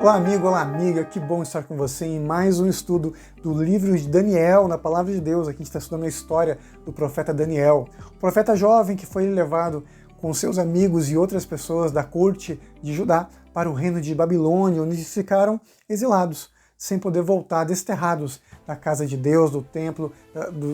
Olá amigo, olá amiga, que bom estar com você em mais um estudo do livro de Daniel, na Palavra de Deus. Aqui a gente está estudando a história do profeta Daniel, o profeta jovem que foi levado com seus amigos e outras pessoas da corte de Judá para o reino de Babilônia, onde eles ficaram exilados, sem poder voltar, desterrados da casa de Deus, do templo,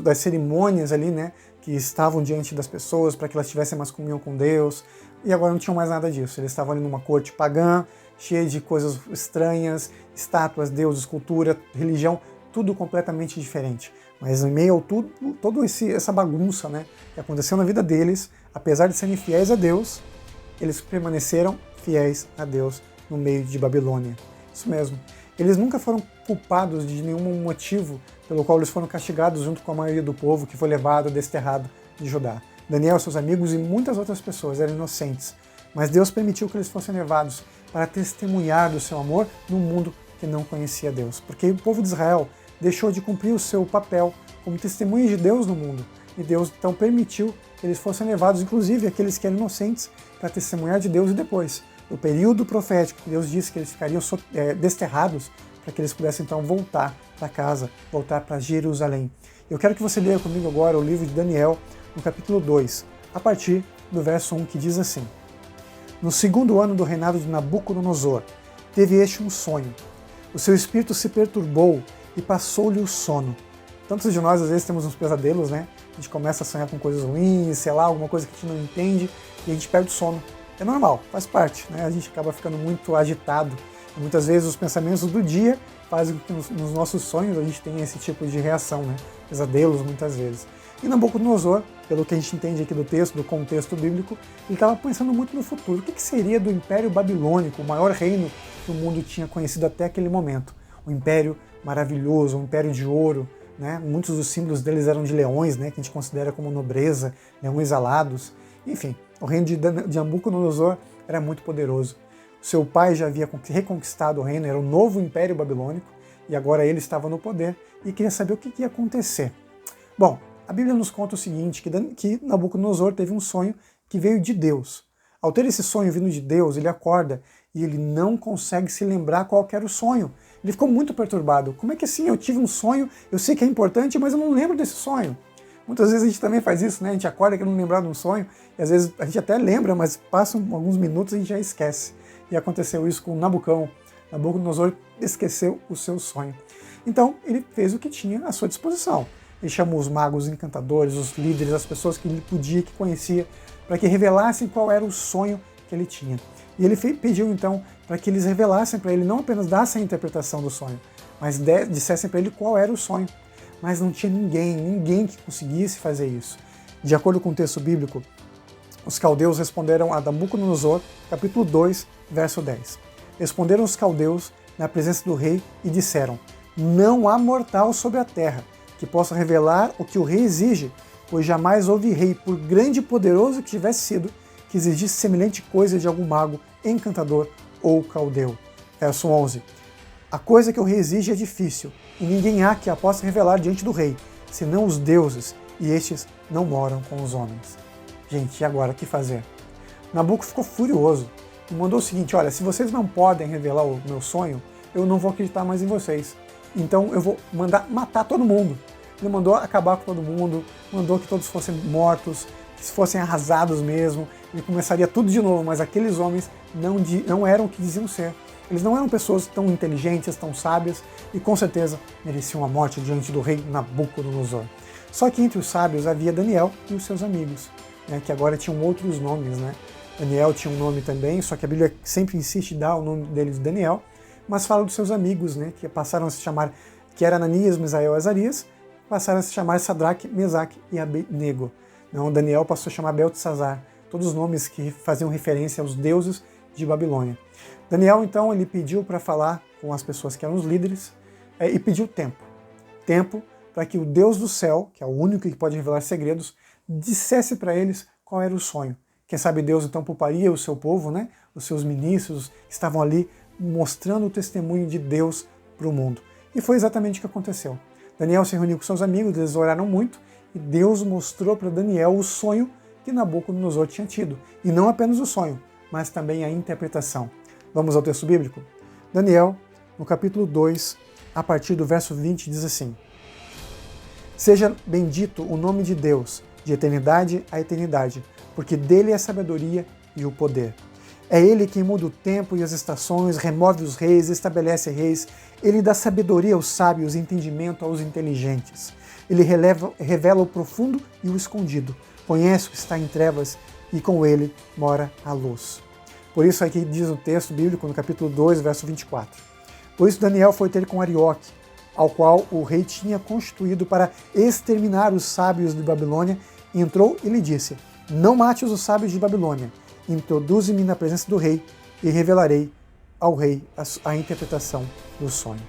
das cerimônias ali, né, que estavam diante das pessoas para que elas tivessem mais comunhão com Deus, e agora não tinham mais nada disso. Eles estavam ali numa corte pagã, cheia de coisas estranhas, estátuas, deuses, escultura, religião, tudo completamente diferente. Mas em meio a toda essa bagunça, né, que aconteceu na vida deles, apesar de serem fiéis a Deus, eles permaneceram fiéis a Deus no meio de Babilônia. Isso mesmo. Eles nunca foram culpados de nenhum motivo pelo qual eles foram castigados junto com a maioria do povo que foi levado, desterrado de Judá. Daniel, seus amigos e muitas outras pessoas eram inocentes, mas Deus permitiu que eles fossem levados para testemunhar do seu amor num mundo que não conhecia Deus. Porque o povo de Israel deixou de cumprir o seu papel como testemunha de Deus no mundo. E Deus então permitiu que eles fossem levados, inclusive aqueles que eram inocentes, para testemunhar de Deus. E depois, no período profético, Deus disse que eles ficariam desterrados para que eles pudessem então voltar para casa, voltar para Jerusalém. Eu quero que você leia comigo agora o livro de Daniel, no capítulo 2, a partir do verso 1, que diz assim: No segundo ano do reinado de Nabucodonosor, teve este um sonho. O seu espírito se perturbou e passou-lhe o sono. Tantos de nós, às vezes, temos uns pesadelos, né? A gente começa a sonhar com coisas ruins, sei lá, alguma coisa que a gente não entende, e a gente perde o sono. É normal, faz parte, né? A gente acaba ficando muito agitado. E muitas vezes os pensamentos do dia fazem com que nos nossos sonhos a gente tenha esse tipo de reação, né? Pesadelos, muitas vezes. E Nabucodonosor, pelo que a gente entende aqui do texto, do contexto bíblico, ele estava pensando muito no futuro. O que seria do Império Babilônico, o maior reino que o mundo tinha conhecido até aquele momento? Um império maravilhoso, um império de ouro, né? Muitos dos símbolos deles eram de leões, né? Que a gente considera como nobreza, leões alados. Enfim, o reino de Nabucodonosor era muito poderoso. Seu pai já havia reconquistado o reino, era o novo Império Babilônico, e agora ele estava no poder e queria saber o que ia acontecer. Bom, a Bíblia nos conta o seguinte, que Nabucodonosor teve um sonho que veio de Deus. Ao ter esse sonho vindo de Deus, ele acorda e ele não consegue se lembrar qual era o sonho. Ele ficou muito perturbado. Como é que assim, eu tive um sonho, eu sei que é importante, mas eu não lembro desse sonho? Muitas vezes a gente também faz isso, né? A gente acorda querendo lembrar de um sonho, e às vezes a gente até lembra, mas passam alguns minutos e a gente já esquece. E aconteceu isso com Nabucodonosor esqueceu o seu sonho. Então ele fez o que tinha à sua disposição. Ele chamou os magos, os encantadores, os líderes, as pessoas que ele podia, que conhecia, para que revelassem qual era o sonho que ele tinha. E ele pediu então para que eles revelassem para ele, não apenas dassem a interpretação do sonho, mas dissessem para ele qual era o sonho. Mas não tinha ninguém que conseguisse fazer isso. De acordo com o texto bíblico, os caldeus responderam a Nabucodonosor, capítulo 2, verso 10. Responderam os caldeus na presença do rei e disseram: Não há mortal sobre a terra que possa revelar o que o rei exige, pois jamais houve rei, por grande e poderoso que tivesse sido, que exigisse semelhante coisa de algum mago, encantador ou caldeu. Verso 11. A coisa que o rei exige é difícil, e ninguém há que a possa revelar diante do rei, senão os deuses, e estes não moram com os homens. Gente, e agora, o que fazer? Nabuco ficou furioso e mandou o seguinte: olha, se vocês não podem revelar o meu sonho, eu não vou acreditar mais em vocês. Então eu vou mandar matar todo mundo. Ele mandou acabar com todo mundo, mandou que todos fossem mortos, que fossem arrasados mesmo. Ele começaria tudo de novo, mas aqueles homens não eram o que diziam ser. Eles não eram pessoas tão inteligentes, tão sábias, e com certeza mereciam a morte diante do rei Nabucodonosor. Só que entre os sábios havia Daniel e os seus amigos, né, que agora tinham outros nomes, né? Daniel tinha um nome também, só que a Bíblia sempre insiste em dar o nome dele de Daniel, mas fala dos seus amigos, né, que passaram a se chamar, que era Ananias, Misael e Azarias, passaram a se chamar Sadraque, Mesaque e Abednego. Não, Daniel passou a chamar Beltesazar, todos os nomes que faziam referência aos deuses de Babilônia. Daniel, então, ele pediu para falar com as pessoas que eram os líderes, e pediu tempo. Tempo para que o Deus do céu, que é o único que pode revelar segredos, dissesse para eles qual era o sonho. Quem sabe Deus, então, pouparia o seu povo, né? Os seus ministros que estavam ali mostrando o testemunho de Deus para o mundo. E foi exatamente o que aconteceu. Daniel se reuniu com seus amigos, eles oraram muito, e Deus mostrou para Daniel o sonho que Nabucodonosor tinha tido. E não apenas o sonho, mas também a interpretação. Vamos ao texto bíblico? Daniel, no capítulo 2, a partir do verso 20, diz assim: Seja bendito o nome de Deus, de eternidade a eternidade, porque dele é a sabedoria e o poder. É ele quem muda o tempo e as estações, remove os reis, estabelece reis. Ele dá sabedoria aos sábios e entendimento aos inteligentes. Ele revela o profundo e o escondido. Conhece o que está em trevas e com ele mora a luz. Por isso aqui diz o texto bíblico no capítulo 2, verso 24. Por isso Daniel foi ter com Arioque, ao qual o rei tinha constituído para exterminar os sábios de Babilônia, entrou e lhe disse: Não mates os sábios de Babilônia. Introduze-me na presença do rei e revelarei ao rei a interpretação do sonho.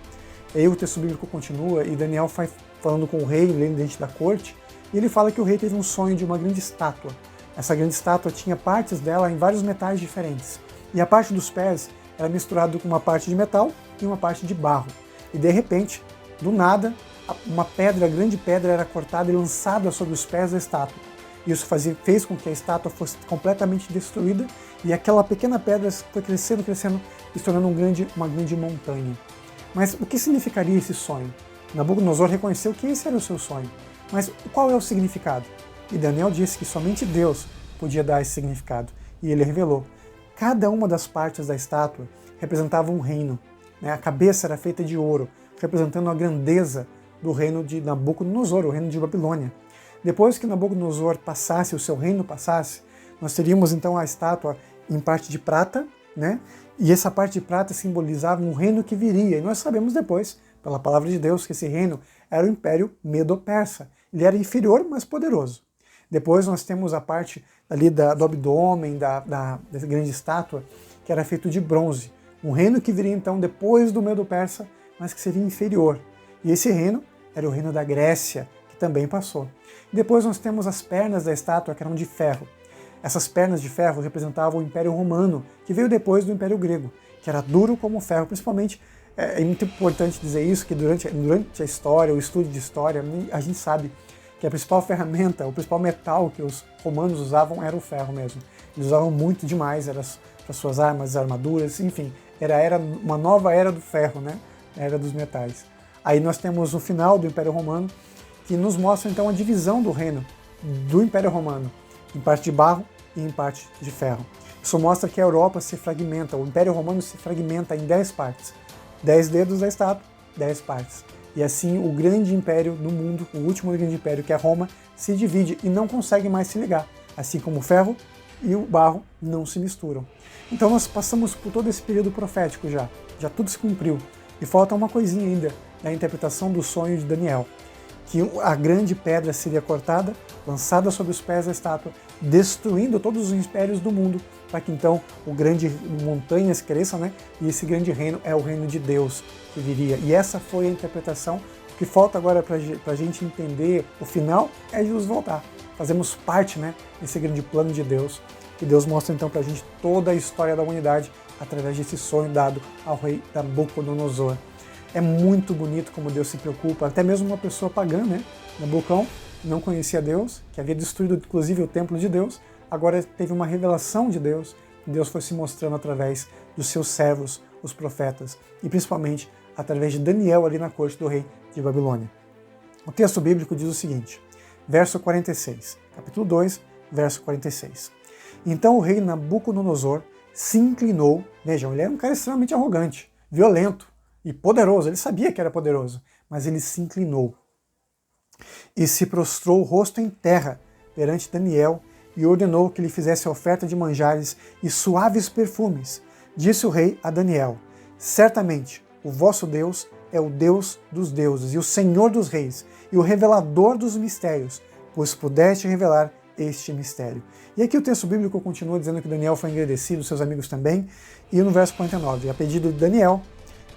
E aí o texto bíblico continua e Daniel vai falando com o rei, lendo diante da corte, e ele fala que o rei teve um sonho de uma grande estátua. Essa grande estátua tinha partes dela em vários metais diferentes. E a parte dos pés era misturada com uma parte de metal e uma parte de barro. E de repente, do nada, uma grande pedra era cortada e lançada sobre os pés da estátua. Isso fez com que a estátua fosse completamente destruída e aquela pequena pedra foi crescendo, e se tornando uma grande montanha. Mas o que significaria esse sonho? Nabucodonosor reconheceu que esse era o seu sonho. Mas qual é o significado? E Daniel disse que somente Deus podia dar esse significado. E ele revelou. Cada uma das partes da estátua representava um reino. A cabeça era feita de ouro, representando a grandeza do reino de Nabucodonosor, o reino de Babilônia. Depois que Nabucodonosor passasse, o seu reino passasse, nós teríamos então a estátua em parte de prata, e essa parte de prata simbolizava um reino que viria. E nós sabemos depois, pela palavra de Deus, que esse reino era o Império Medo-Persa. Ele era inferior, mas poderoso. Depois nós temos a parte ali do abdômen, dessa grande estátua, que era feito de bronze. Um reino que viria então depois do Medo-Persa, mas que seria inferior. E esse reino era o reino da Grécia, que também passou. Depois nós temos as pernas da estátua, que eram de ferro. Essas pernas de ferro representavam o Império Romano, que veio depois do Império Grego, que era duro como ferro. Principalmente, é muito importante dizer isso, que durante a história, o estudo de história, a gente sabe que a principal ferramenta, o principal metal que os romanos usavam era o ferro mesmo. Eles usavam muito demais, era para suas armas, armaduras, enfim, era uma nova era do ferro, a era dos metais. Aí nós temos o final do Império Romano, que nos mostra então a divisão do reino do Império Romano, em parte de barro e em parte de ferro. Isso mostra que a Europa se fragmenta, o Império Romano se fragmenta em 10 partes. 10 dedos da estátua, 10 partes. E assim o grande império do mundo, o último grande império, que é Roma, se divide e não consegue mais se ligar, assim como o ferro e o barro não se misturam. Então nós passamos por todo esse período profético já tudo se cumpriu. E falta uma coisinha ainda, na interpretação do sonho de Daniel, que a grande pedra seria cortada, lançada sobre os pés da estátua, destruindo todos os impérios do mundo, para que então o grande montanhas cresçam, e esse grande reino é o reino de Deus que viria. E essa foi a interpretação. O que falta agora para a gente entender o final é Jesus voltar. Fazemos parte desse grande plano de Deus, que Deus mostra então para a gente toda a história da humanidade através desse sonho dado ao rei Nabucodonosor. É muito bonito como Deus se preocupa, até mesmo uma pessoa pagã, Nabucão, não conhecia Deus, que havia destruído inclusive o templo de Deus, agora teve uma revelação de Deus, e Deus foi se mostrando através dos seus servos, os profetas, e principalmente através de Daniel ali na corte do rei de Babilônia. O texto bíblico diz o seguinte, verso 46, capítulo 2, verso 46. Então o rei Nabucodonosor se inclinou, vejam, ele era um cara extremamente arrogante, violento, e poderoso, ele sabia que era poderoso, mas ele se inclinou e se prostrou o rosto em terra perante Daniel e ordenou que lhe fizesse oferta de manjares e suaves perfumes. Disse o rei a Daniel: certamente o vosso Deus é o Deus dos deuses e o Senhor dos reis e o revelador dos mistérios, pois pudeste revelar este mistério. E aqui o texto bíblico continua dizendo que Daniel foi engrandecido, seus amigos também, e no verso 49, a pedido de Daniel,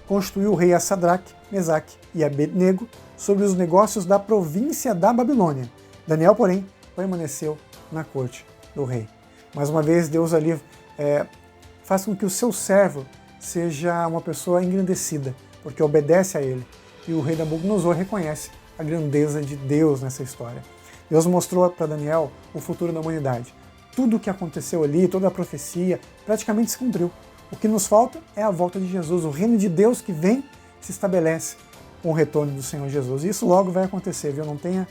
constituiu o rei a Sadraque, Mesaque e Abednego sobre os negócios da província da Babilônia. Daniel, porém, permaneceu na corte do rei. Mais uma vez, Deus ali faz com que o seu servo seja uma pessoa engrandecida, porque obedece a ele. E o rei Nabucodonosor reconhece a grandeza de Deus nessa história. Deus mostrou para Daniel o futuro da humanidade. Tudo o que aconteceu ali, toda a profecia, praticamente se cumpriu. O que nos falta é a volta de Jesus, o reino de Deus que vem se estabelece com o retorno do Senhor Jesus. E isso logo vai acontecer, viu? Não tenha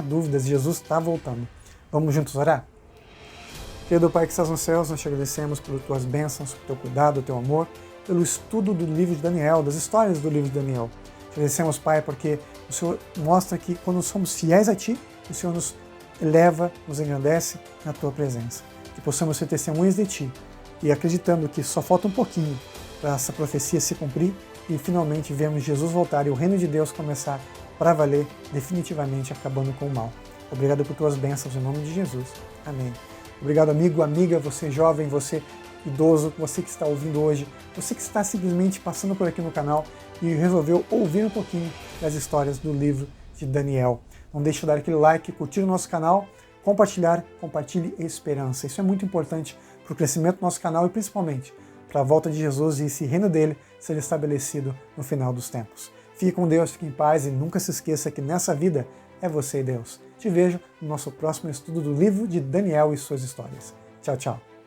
dúvidas, Jesus está voltando. Vamos juntos orar? Querido Pai que estás nos céus, nós te agradecemos pelas tuas bênçãos, pelo teu cuidado, pelo teu amor, pelo estudo do livro de Daniel, das histórias do livro de Daniel. Te agradecemos, Pai, porque o Senhor mostra que quando somos fiéis a Ti, o Senhor nos eleva, nos engrandece na Tua presença. Que possamos ser testemunhas de Ti e acreditando que só falta um pouquinho para essa profecia se cumprir e finalmente vemos Jesus voltar e o reino de Deus começar para valer, definitivamente acabando com o mal. Obrigado por tuas bênçãos em nome de Jesus. Amém. Obrigado, amigo, amiga, você jovem, você idoso, você que está ouvindo hoje, você que está simplesmente passando por aqui no canal e resolveu ouvir um pouquinho das histórias do livro de Daniel. Não deixe de dar aquele like, curtir o nosso canal, compartilhe esperança. Isso é muito importante para o crescimento do nosso canal e principalmente para a volta de Jesus e esse reino dele ser estabelecido no final dos tempos. Fique com Deus, fique em paz e nunca se esqueça que nessa vida é você e Deus. Te vejo no nosso próximo estudo do livro de Daniel e suas histórias. Tchau, tchau.